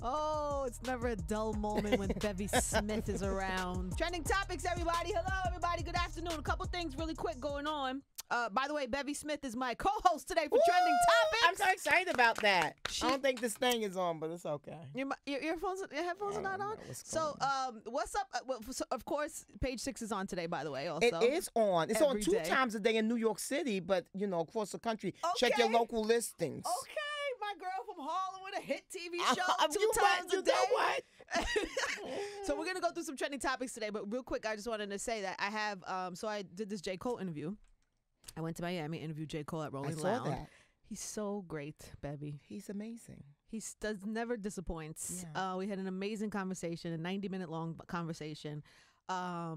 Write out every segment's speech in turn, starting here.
Oh, it's never a dull moment when Bevy Smith is around. Trending topics, everybody. Hello, everybody. Good afternoon. A couple things really quick going on. By the way, Bevy Smith is my co-host today for Trending Topics. I'm so excited about that. I don't think this thing is on, but it's okay. Your earphones, your headphones are not on? So, what's up? Of course, Page 6 is on today, by the way, also. It is on. It's on 2 day. times a day in New York City, but, across the country. Okay. Check your local listings. Okay. My girl from Harlem with a hit TV show 2 times a day. You know what? So we're going to go through some trending topics today, but real quick, I just wanted to say that I have, so I did this J. Cole interview. I went to Miami, interviewed J. Cole at Rolling Loud. I saw that. He's so great, Bevy. He's amazing. He never disappoints. Yeah. We had an amazing conversation, a 90-minute long conversation. I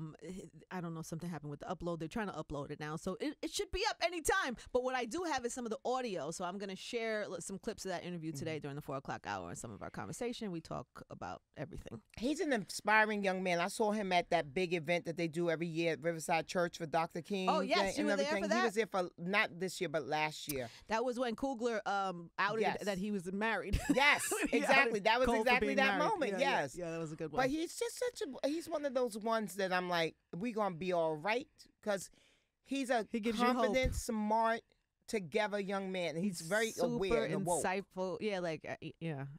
don't know, something happened with the upload. They're trying to upload it now, so it should be up anytime. But what I do have is some of the audio, so I'm going to share some clips of that interview today during the 4 o'clock hour and some of our conversation. We talk about everything. He's an inspiring young man. I saw him at that big event that they do every year at Riverside Church for Dr. King. Oh, yes, you were there for that? He was there for, not this year, but last year. That was when Coogler outed that he was married. Yes, exactly. That was Cole exactly that married. moment, Yeah, yes. Yeah, that was a good one. But he's just he's one of those ones that I'm like, we gonna be all right, because he's a confident, smart, together young man. He's very aware and woke. Insightful. Yeah,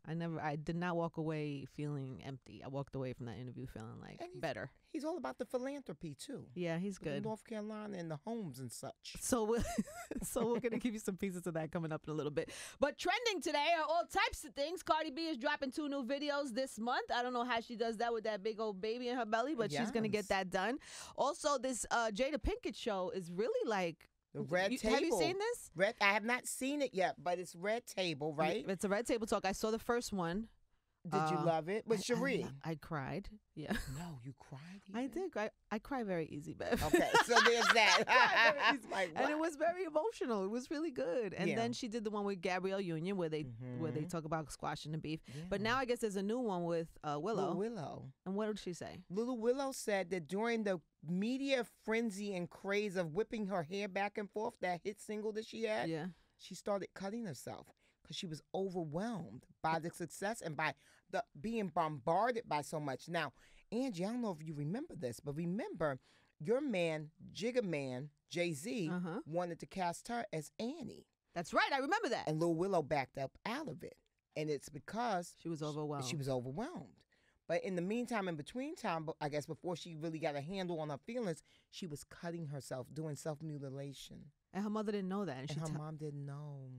I did not walk away feeling empty. I walked away from that interview feeling like better. He's all about the philanthropy too. Yeah, he's good. North Carolina and the homes and such. So we're gonna give you some pieces of that coming up in a little bit. But trending today are all types of things. Cardi B is dropping 2 new videos this month. I don't know how she does that with that big old baby in her belly, but she's gonna get that done. Also, this Jada Pinkett show is really like the Red Table. Have you seen this? I have not seen it yet, but it's Red Table, right? It's a Red Table Talk. I saw the first one. Did you love it? With Cherie? I cried. Yeah. No, you cried? I did cry. I cry very easy, Bev. Okay, so there's that. And it was very emotional. It was really good. And then she did the one with Gabrielle Union where they talk about squashing the beef. Yeah. But now I guess there's a new one with Willow. Willow. And what did she say? Little Willow said that during the media frenzy and craze of whipping her hair back and forth, that hit single that she had, she started cutting herself because she was overwhelmed by the success and by the being bombarded by so much. Now, Angie, I don't know if you remember this, but remember your man, Jigga Man, Jay-Z, wanted to cast her as Annie. That's right. I remember that. And Lil Willow backed up out of it. And it's because she was overwhelmed. She was overwhelmed. But in the meantime, in between time, I guess before she really got a handle on her feelings, she was cutting herself, doing self-mutilation. And her mother didn't know that. And her mom didn't know.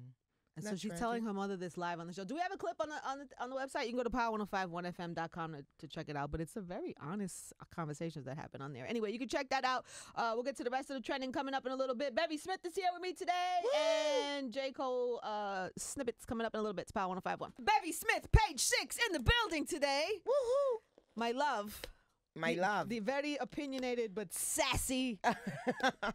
And so she's telling her mother this live on the show. Do we have a clip on the website? You can go to power1051fm.com to check it out. But it's a very honest conversations that happen on there. Anyway, you can check that out. We'll get to the rest of the trending coming up in a little bit. Bevy Smith is here with me today. Woo! And J. Cole snippets coming up in a little bit. It's Power 1051. Bevy Smith, Page 6 in the building today. Woohoo! My love. The very opinionated but sassy.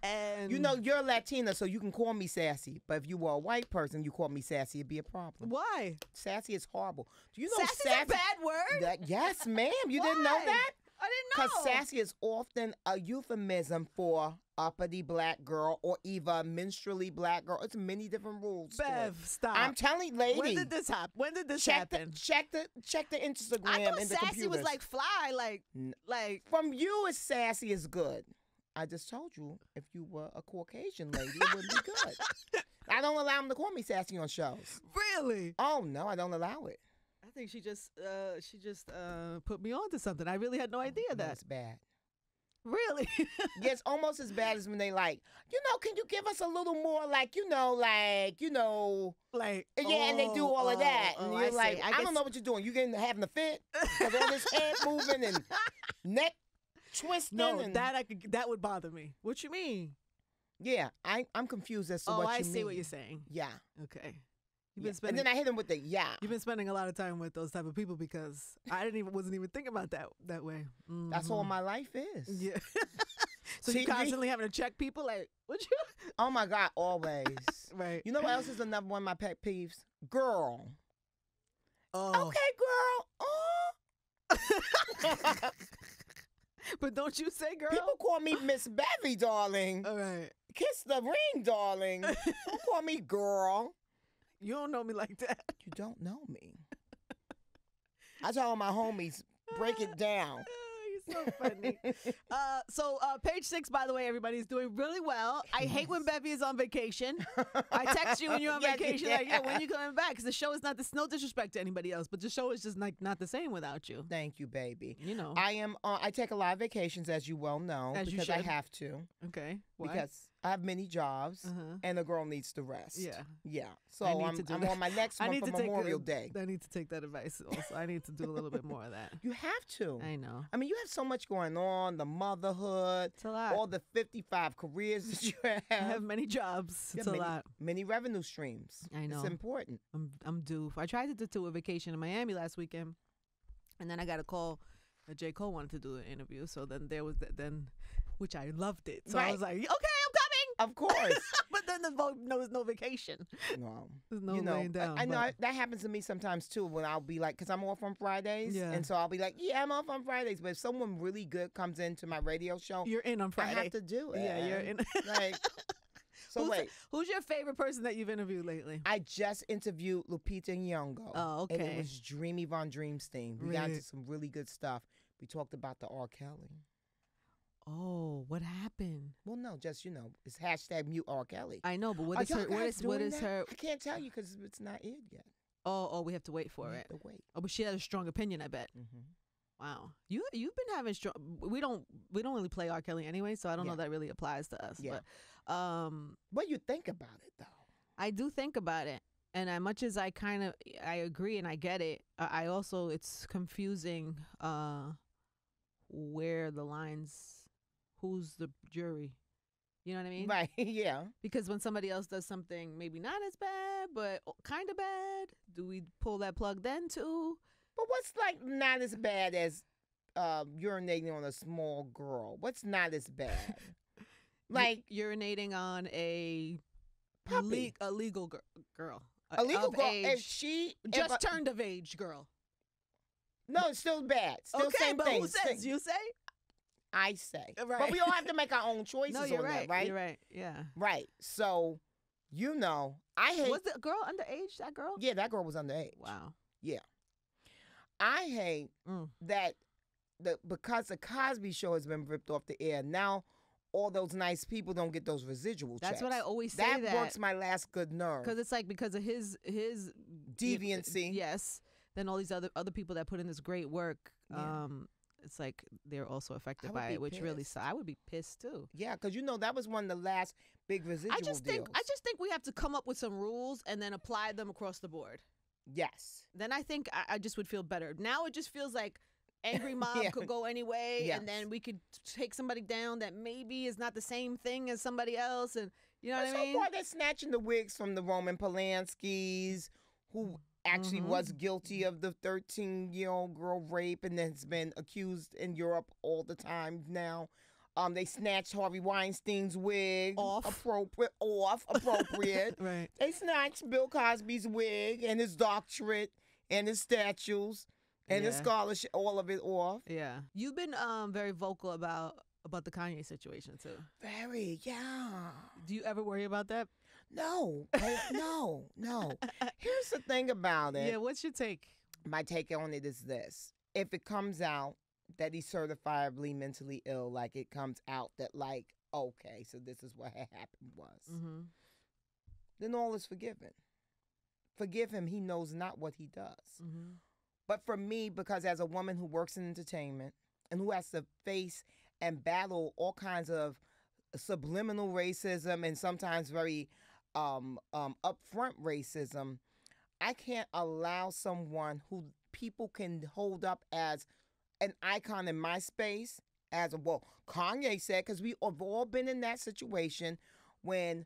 And you're Latina, so you can call me sassy. But if you were a white person, you call me sassy, it'd be a problem. Why? Sassy is horrible. Do you know Sassy's a bad word? Yes, ma'am. You didn't know that? I didn't know. Because sassy is often a euphemism for uppity black girl or even minstrelly black girl. It's many different rules. Bev, stop. I'm telling you, lady. When did this happen? Check the Instagram I thought and the sassy computers. was like fly, like. From you, as sassy is good. I just told you, if you were a Caucasian lady, it wouldn't be good. I don't allow them to call me sassy on shows. Really? Oh no, I don't allow it. I think she just put me on to something. I really had no idea that. That's bad. Really? Yeah, it's almost as bad as when they can you give us a little more and they do all of that. And you're like, I don't know what you're doing. You're having a fit? Because all this head moving and neck twisting. No, that would bother me. What you mean? Yeah, I'm confused as to what you mean. Oh, I see what you're saying. Yeah. Okay. And then I hit him with the You've been spending a lot of time with those type of people because I wasn't even thinking about that way. Mm-hmm. That's all my life is. Yeah. So you're constantly having to check people like, what you? Oh my God, always. Right. You know what else is another one of my pet peeves? Girl. Oh. Okay, girl. Oh. But don't you say girl? People call me Miss Bevy, darling. All right. Kiss the ring, darling. Don't call me girl. You don't know me like that. You don't know me. I tell all my homies, break it down. You're so funny. Page 6, by the way, everybody's doing really well. I hate when Bevy is on vacation. I text you when you're on vacation, like, yo, when you coming back? Because the show is not no disrespect to anybody else, but the show is just not the same without you. Thank you, baby. You know, I take a lot of vacations, as you well know, because I have to. Okay. Why? Because I have many jobs, and a girl needs to rest. Yeah. So I'm on my next one for Memorial Day. I need to take that advice also. I need to do a little bit more of that. You have to. I know. I mean, you have so much going on, the motherhood, it's a lot. All the 55 careers that you have. I have many jobs. It's a lot. Many revenue streams. I know. It's important. I'm due. I tried to do a vacation in Miami last weekend, and then I got a call that J. Cole wanted to do an interview. So then there was which I loved it. So I was like, okay, I'm coming. Of course. But then there was no vacation. No. There's no laying down. I know that happens to me sometimes too when I'll be like, because I'm off on Fridays. Yeah. And so I'll be like, yeah, I'm off on Fridays. But if someone really good comes into my radio show, you're in on Friday. I have to do it. Yeah, you're in. Like, so who's your favorite person that you've interviewed lately? I just interviewed Lupita Nyong'o. Oh, okay. And it was Dreamy Von Dreamstein. We got into some really good stuff. We talked about the R. Kelly. Oh, what happened? Well, no, just, it's hashtag mute R. Kelly. I know, but what is her? I can't tell you because it's not aired yet. Oh, we have to wait for it. We have to wait. Oh, but she has a strong opinion, I bet. Mm-hmm. Wow, you've been having strong. We don't really play R. Kelly anyway, so I don't know that really applies to us. Yeah. But what do you think about it though? I do think about it, and as much as I agree and I get it, I also it's confusing where the lines. Who's the jury? You know what I mean? Right, yeah. Because when somebody else does something maybe not as bad, but kind of bad, do we pull that plug then too? But what's like not as bad as urinating on a small girl? What's not as bad? Like urinating on a puppy. A legal girl. A legal girl. Age. If she just turned of age girl. No, it's still bad. Still okay, same but thing. Who says? You say? I say. Right. But we all have to make our own choices on that, right? You're right. Yeah. Right. So, I hate. Was the girl underage, that girl? Yeah, that girl was underage. Wow. Yeah. I hate that because the Cosby show has been ripped off the air, now all those nice people don't get those residual checks. That's what I always say. That works my last good nerve. Because it's like because of his deviancy. Yes. Then all these other people that put in this great work, it's like they're also affected by it, which really I would be pissed too. Yeah, because that was one of the last big residual deals. I just think we have to come up with some rules and then apply them across the board. Yes. Then I think I just would feel better. Now it just feels like angry mom could go anyway, and then we could take somebody down that maybe is not the same thing as somebody else, and you know what I mean? So far, they're snatching the wigs from the Roman Polanskis, who actually was guilty of the 13-year-old girl rape and has been accused in Europe all the time now. They snatched Harvey Weinstein's wig. Appropriate. Right. They snatched Bill Cosby's wig and his doctorate and his statues and his scholarship, all of it off. Yeah. You've been very vocal about the Kanye situation too. Very, yeah. Do you ever worry about that? No. No. Here's the thing about it. Yeah, what's your take? My take on it is this. If it comes out that he's certifiably mentally ill, like it comes out that like, okay, so this is what happened was, then all is forgiven. Forgive him. He knows not what he does. But for me, because as a woman who works in entertainment and who has to face and battle all kinds of subliminal racism and sometimes very upfront racism, I can't allow someone who people can hold up as an icon in my space as Kanye said, because we have all been in that situation when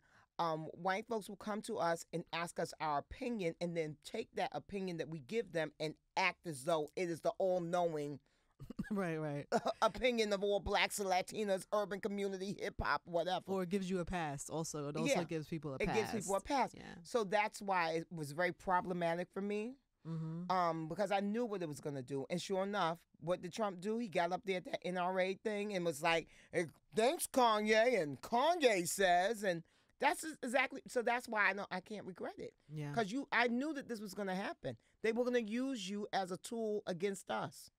white folks will come to us and ask us our opinion and then take that opinion that we give them and act as though it is the all-knowing right. opinion of all blacks and Latinas, urban community, hip hop, whatever. Or it gives you a pass. Also, it also gives people a pass. It gives people a pass. Yeah. So that's why it was very problematic for me. Because I knew what it was gonna do, and sure enough, what did Trump do? He got up there at that NRA thing and was like, hey, "Thanks, Kanye," and Kanye says, and that's exactly. So that's why I know I can't regret it. Yeah. Because I knew that this was gonna happen. They were going to use you as a tool against us.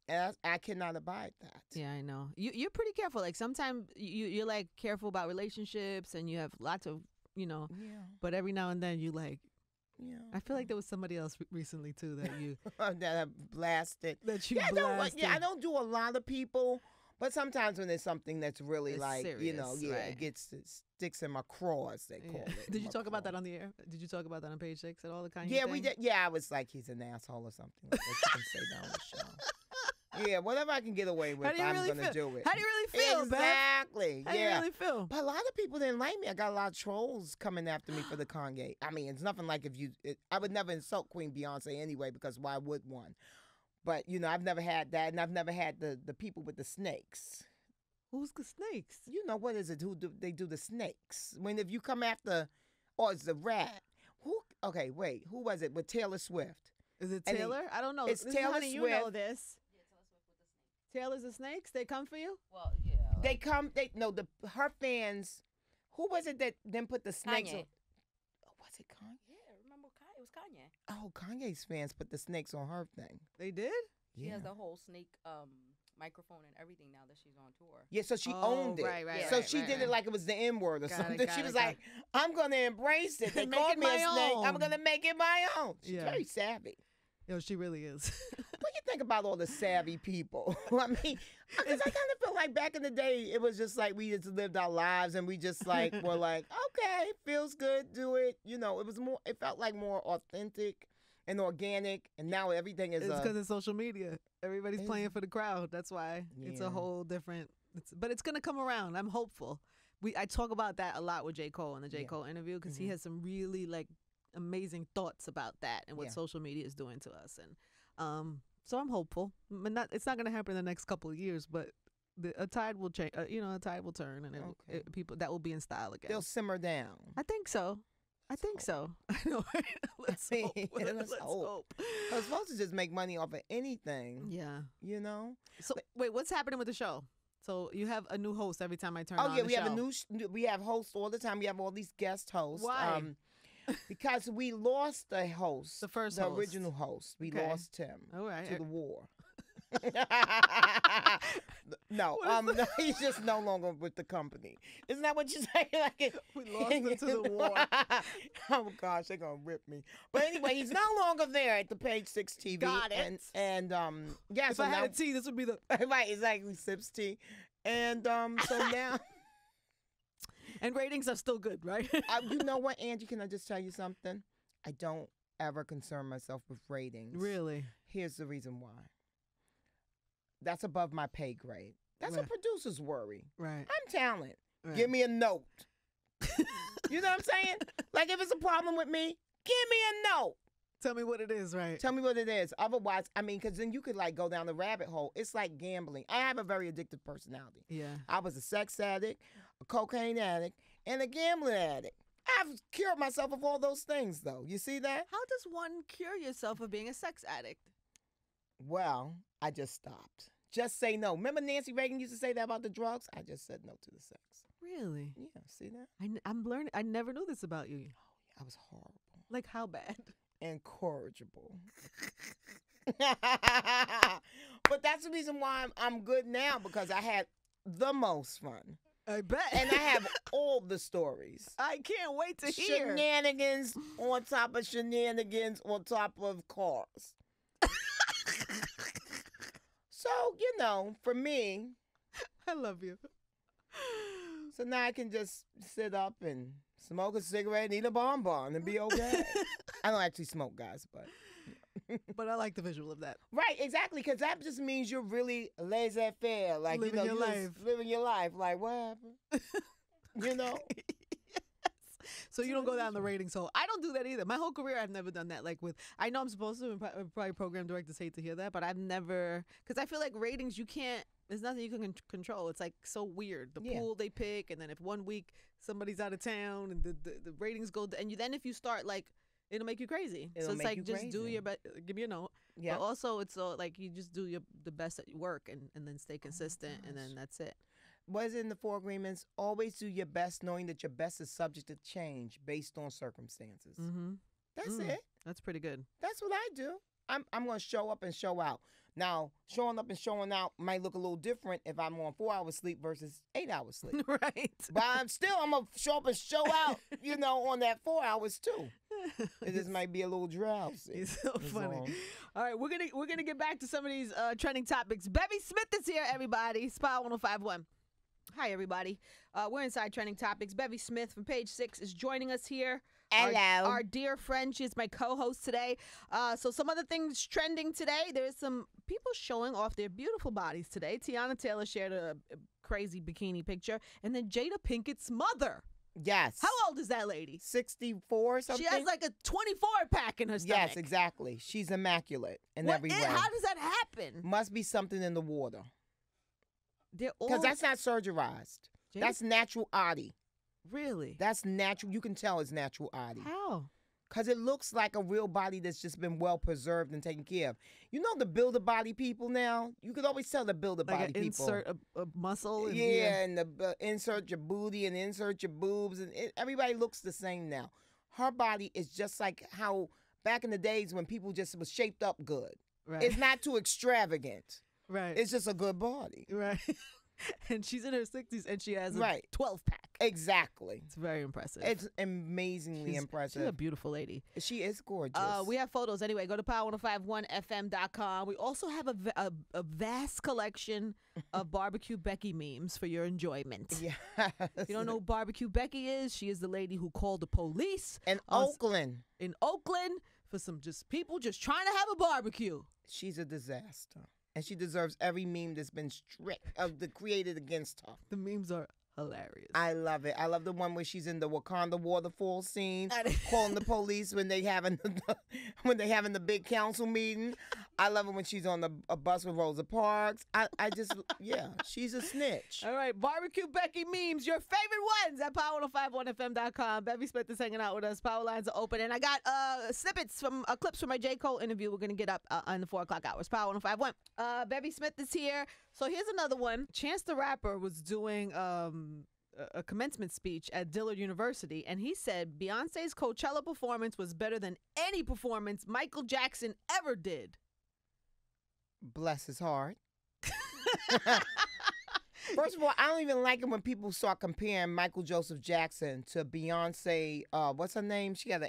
And I cannot abide that. Yeah, I know. You're pretty careful. Like sometimes you're like careful about relationships and you have lots of, but every now and then you like, I feel like there was somebody else recently too that you that I blasted. That you blasted. I don't do a lot of people, but sometimes when there's something that's really it's like serious, right. It sticks in my craw, as they call it. Did you talk about that on the air? Did you talk about that on Page 6 at all? The Kanye thing? We did. Yeah, I was like, he's an asshole or something like that. You can say that on the show. Yeah, whatever I can get away with, I'm going to do it. How do you really feel, Exactly. How do you really feel? But a lot of people didn't like me. I got a lot of trolls coming after me for the Kanye. I mean, it's nothing like I would never insult Queen Beyonce anyway, because why would one? But, I've never had that, and I've never had the people with the snakes. Who's the snakes? What is it? They do the snakes? If you come after, it's the rat. Okay, wait. Who was it with Taylor Swift? Is it Taylor? I don't know. It's Taylor Swift. You know this. Taylor's the snakes? They come for you? Well, yeah. They come. Her fans. Who was it that then put the snakes on? Oh, was it Kanye? Yeah, remember it was Kanye. Oh, Kanye's fans put the snakes on her thing. They did? She has the whole snake microphone and everything now that she's on tour. Yeah, so she owned it. Right. So she did it like it was the N-word or something. She was like, I'm going to embrace it. They called me a snake. I'm going to make it my own. She's very savvy. Yo, she really is. What do you think about all the savvy people? I mean, because I kind of feel like back in the day, it was just like we just lived our lives and we just like were like, okay, feels good, do it. It felt like more authentic and organic. And now everything is. It's because it's social media. Everybody's playing for the crowd. That's why it's a whole different. But it's gonna come around. I'm hopeful. I talk about that a lot with J. Cole in the J. Cole interview because he has some really like amazing thoughts about that and what social media is doing to us, and so I'm hopeful. It's not going to happen in the next couple of years, but a tide will change. A tide will turn, and people that will be in style again. They'll simmer down. I think so. I know. Let's hope. Let's hope. I was supposed to just make money off of anything. Yeah. So wait, what's happening with the show? So you have a new host every time I turn on the show. Oh yeah, we have hosts all the time. We have all these guest hosts. Why? Because we lost the host, the original host. We lost him to the war. No, he's just no longer with the company. Isn't that what you say? We lost him to the war. Oh gosh, they're gonna rip me. But anyway, he's no longer there at the Page 6 TV. Got it. And if so I had a tea, this would be the right. Exactly, sips tea. And so now. And ratings are still good, right? You know what, Angie? Can I just tell you something? I don't ever concern myself with ratings. Really? Here's the reason why. That's above my pay grade. That's what producers worry. Right. I'm talent. Right. Give me a note. You know what I'm saying? Like if it's a problem with me, give me a note. Tell me what it is, right? Tell me what it is. Otherwise, because then you could like go down the rabbit hole. It's like gambling. I have a very addictive personality. Yeah. I was a sex addict, a cocaine addict, and a gambling addict. I've cured myself of all those things, though. You see that? How does one cure yourself of being a sex addict? Well, I just stopped. Just say no. Remember Nancy Reagan used to say that about the drugs? I just said no to the sex. Really? Yeah, see that? I'm learning. I never knew this about you. Oh, yeah, I was horrible. Like how bad? Incorrigible. But that's the reason why I'm good now, because I had the most fun. I bet. And I have all the stories. I can't wait to hear. Shenanigans on top of shenanigans on top of cars. So, for me. I love you. So now I can just sit up and smoke a cigarette and eat a bonbon and be okay. I don't actually smoke, guys, but. But I like the visual of that. Right, exactly, because that just means you're really laissez-faire. Like, living your life. Living your life. Like, what happened? Yes. So you don't go down the ratings hole. I don't do that either. My whole career, I've never done that. Like I know I'm supposed to, and probably program directors hate to hear that, but I've never, because I feel like ratings, there's nothing you can control. It's like so weird. The pool they pick, and then if one week somebody's out of town and the ratings go, and then if you start like, it'll make you crazy. So it's like just do your best. Give me a note. Yeah. But also it's like you just do the best at your work and then stay consistent, and then that's it. Was in the 4 agreements, always do your best knowing that your best is subject to change based on circumstances. Mm-hmm. That's it. That's pretty good. That's what I do. I'm going to show up and show out. Now, showing up and showing out might look a little different if I'm on 4 hours sleep versus 8 hours sleep. Right. But I'm going to show up and show out, on that 4 hours too. It just might be a little drowsy. It's so funny. All right, we're gonna get back to some of these trending topics. Bevy Smith is here, everybody. Spy 105.1. Hi, everybody. We're inside trending topics. Bevy Smith from Page 6 is joining us here. Hello. Our dear friend. She's my co-host today. So some other things trending today. There's some people showing off their beautiful bodies today. Tiana Taylor shared a crazy bikini picture. And then Jada Pinkett's mother. Yes. How old is that lady? 64 or something? She has like a 24-pack in her stomach. Yes, exactly. She's immaculate in every way. How does that happen? Must be something in the water. Because that's not surgerized. That's natural Audi. Really? That's natural. You can tell it's natural Audi. How? Because it looks like a real body that's just been well preserved and taken care of. You know the build-a-body people now? You could always tell the build-a-body people. Insert a muscle. And, and insert your booty and insert your boobs. And everybody looks the same now. Her body is just like how back in the days when people just was shaped up good. Right. It's not too extravagant. Right. It's just a good body. Right. And she's in her 60s and she has a 12-pack. Exactly. It's very impressive. It's amazingly impressive. She's a beautiful lady. She is gorgeous. We have photos anyway. Go to power1051fm.com. We also have a vast collection of Barbecue Becky memes for your enjoyment. Yes. If you don't know who Barbecue Becky is, she is the lady who called the police. In Oakland. In Oakland for some people just trying to have a barbecue. She's a disaster. And she deserves every meme that's been created against her. The memes are hilarious. I love it. I love the one where she's in the Wakanda waterfall scene, calling the police when they having the big council meeting. I love it when she's on a bus with Rosa Parks. I just she's a snitch. All right, Barbecue Becky memes, your favorite ones at power1051fm.com. Bevy Smith is hanging out with us. Power lines are open, and I got snippets from clips from my J. Cole interview. We're gonna get up on the 4 o'clock hours. Power 105.1. Bevy Smith is here. So here's another one. Chance the Rapper was doing a commencement speech at Dillard University, and he said Beyonce's Coachella performance was better than any performance Michael Jackson ever did. Bless his heart. First of all, I don't even like it when people start comparing Michael Joseph Jackson to Beyonce. What's her name? She got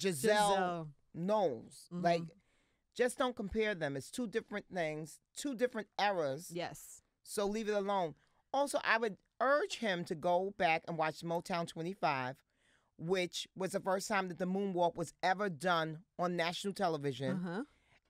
Giselle Knowles. Mm-hmm. Like, just don't compare them. It's two different things, two different eras. Yes. So leave it alone. Also, I would urge him to go back and watch Motown 25, which was the first time that the moonwalk was ever done on national television. Uh-huh.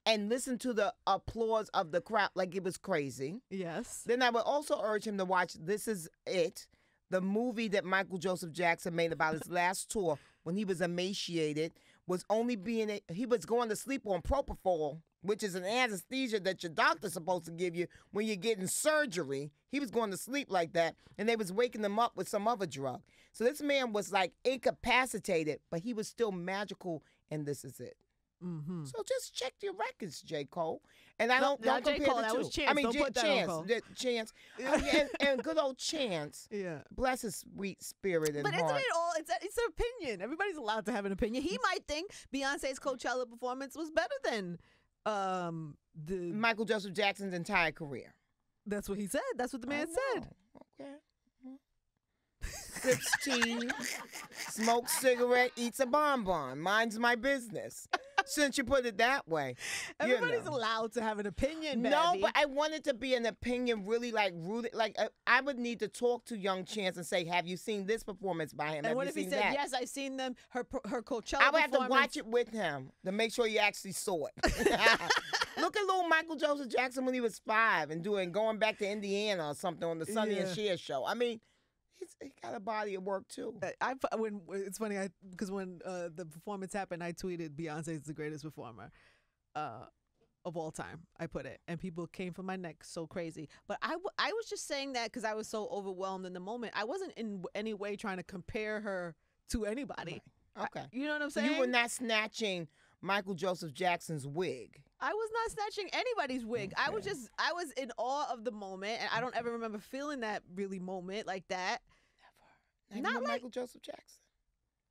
And listen to the applause of the crowd like it was crazy. Yes. Then I would also urge him to watch This Is It, the movie that Michael Joseph Jackson made about his last tour when he was emaciated, he was going to sleep on propofol, which is an anesthesia that your doctor's supposed to give you when you're getting surgery. He was going to sleep like that, and they was waking him up with some other drug. So this man was like incapacitated, but he was still magical, and This Is It. Mm-hmm. So just check your records, J. Cole. And I don't compare J. Cole, the that two. was Chance. I mean, Don't put that Chance. on Cole. Chance. And good old Chance. Yeah. Bless his sweet spirit and but heart. isn't it all? It's an opinion. Everybody's allowed to have an opinion. He might think Beyonce's Coachella performance was better than the Michael Joseph Jackson's entire career. That's what he said. That's what the man said. Okay. Sips tea, smokes cigarette, eats a bonbon. Minds my business. Since you put it that way. Everybody's allowed to have an opinion, baby. No, but I want it to be an opinion really like rooted. Like I would need to talk to Young Chance and say, have you seen this performance by him? And have what you if he seen said, that? yes, I've seen them, her Coachella I would have to performance. watch it with him to make sure he actually saw it. Look at little Michael Joseph Jackson when he was 5 and going back to Indiana or something on the Sonny and Cher show. I mean, he got a body of work too. It's funny because when the performance happened, I tweeted Beyonce's the greatest performer of all time. I put it, and people came for my neck so crazy. But I was just saying that because I was so overwhelmed in the moment. I wasn't in any way trying to compare her to anybody. Right. Okay, you know what I'm saying? You were not snatching Michael Joseph Jackson's wig. I was not snatching anybody's wig. Okay. I was in awe of the moment, and I don't ever remember feeling that really moment like that. Never. Not like Michael Joseph Jackson.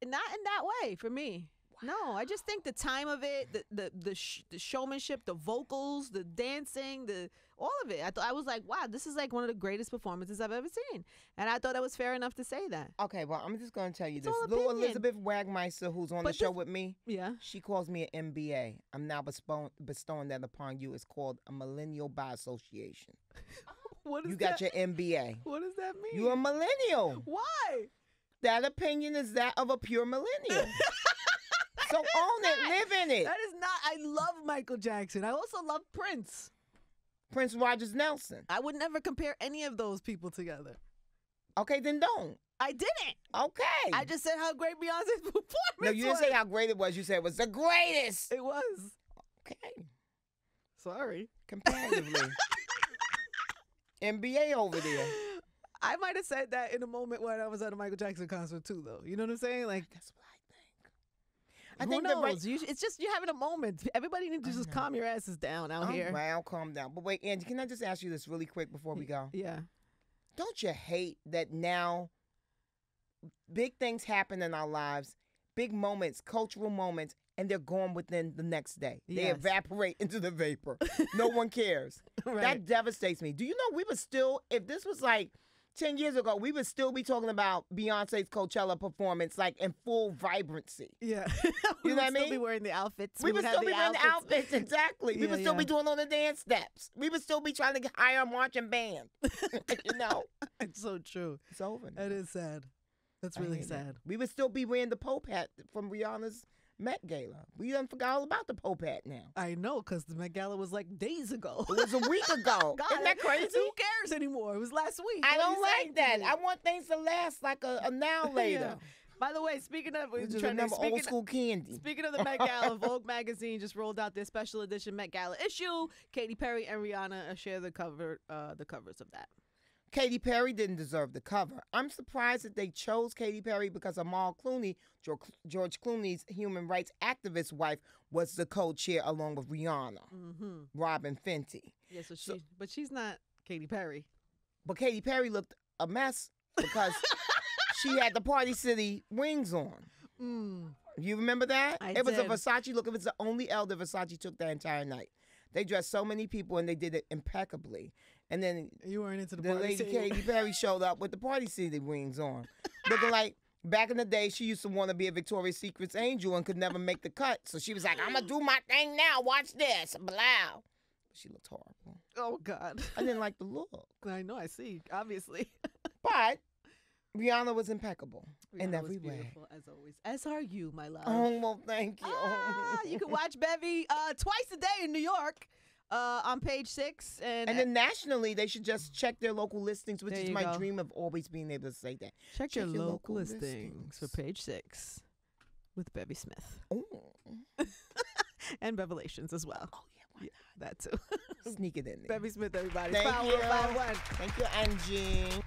Not in that way for me. No, I just think the time of it, the showmanship, the vocals, the dancing, all of it. I was like, wow, this is like one of the greatest performances I've ever seen. And I thought that was fair enough to say that. Okay, well, I'm just going to tell you It's this. all Little opinion. Elizabeth Wagmeister, who's on the show with me, she calls me an MBA. I'm now bestowing that upon you. It's called a millennial by association. What is you got your MBA. What does that mean? You're a millennial. Why? That opinion is that of a pure millennial. So own it, live in it. That is not. I love Michael Jackson. I also love Prince. Prince Rogers Nelson. I would never compare any of those people together. Okay, then don't. I didn't. Okay. I just said how great Beyonce's performance was. No, you didn't say how great it was. You said it was the greatest. It was. Okay. Sorry. Comparatively. NBA over there. I might have said that in a moment when I was at a Michael Jackson concert too, though. You know what I'm saying? Like, that's what I think. Who knows? It's just you're having a moment. Everybody needs to just calm your asses down out here. Right, I'll calm down. But wait, Angie, can I just ask you this really quick before we go? Yeah. Don't you hate that now big things happen in our lives, big moments, cultural moments, and they're gone within the next day? They evaporate into the vapor. No one cares. Right. That devastates me. Do you know we would still, if this was like 10 years ago, we would still be talking about Beyonce's Coachella performance, like in full vibrancy. Yeah. You know what I mean? We would still be wearing the outfits. We would still be wearing the outfits, exactly. We would still be doing all the dance steps. We would still be trying to hire a marching band. You know? It's so true. It's over now. It is sad. That's really sad. We would still be wearing the Pope hat from Rihanna's Met Gala. We done forgot all about the Pope hat now. I know, because the Met Gala was like days ago. It was a week ago. God, isn't that crazy? Who cares anymore? It was last week. I don't like that. I want things to last like a now later. By the way, speaking of old school candy. Speaking of the Met Gala, Vogue magazine just rolled out their special edition Met Gala issue. Katy Perry and Rihanna share the covers of that. Katy Perry didn't deserve the cover. I'm surprised that they chose Katy Perry because Amal Clooney, George Clooney's human rights activist wife, was the co-chair along with Rihanna, Robin Fenty. Yeah, but she's not Katy Perry. But Katy Perry looked a mess because she had the Party City wings on. You remember that? It was a Versace look. It was the only L that Versace took that entire night. They dressed so many people and they did it impeccably. And then you weren't into the lady Katy Perry showed up with the Party City wings on, looking like back in the day she used to want to be a Victoria's Secret's angel and could never make the cut. So she was like, "I'm gonna do my thing now. Watch this." Blah. She looked horrible. Oh God. I didn't like the look. I know. I see. Obviously. But Rihanna was impeccable in every way. Beautiful as always. As are you, my love. Oh well, thank you. You can watch Bevy twice a day in New York. On page 6. And then nationally, they should just check their local listings, which is my dream of always being able to say that. Check your local listings for page 6 with Bevy Smith. Oh. And Revelations as well. Oh, yeah, that too. Sneak it in there. Bevy Smith, everybody. Thank Power you. 51. Thank you, Angie.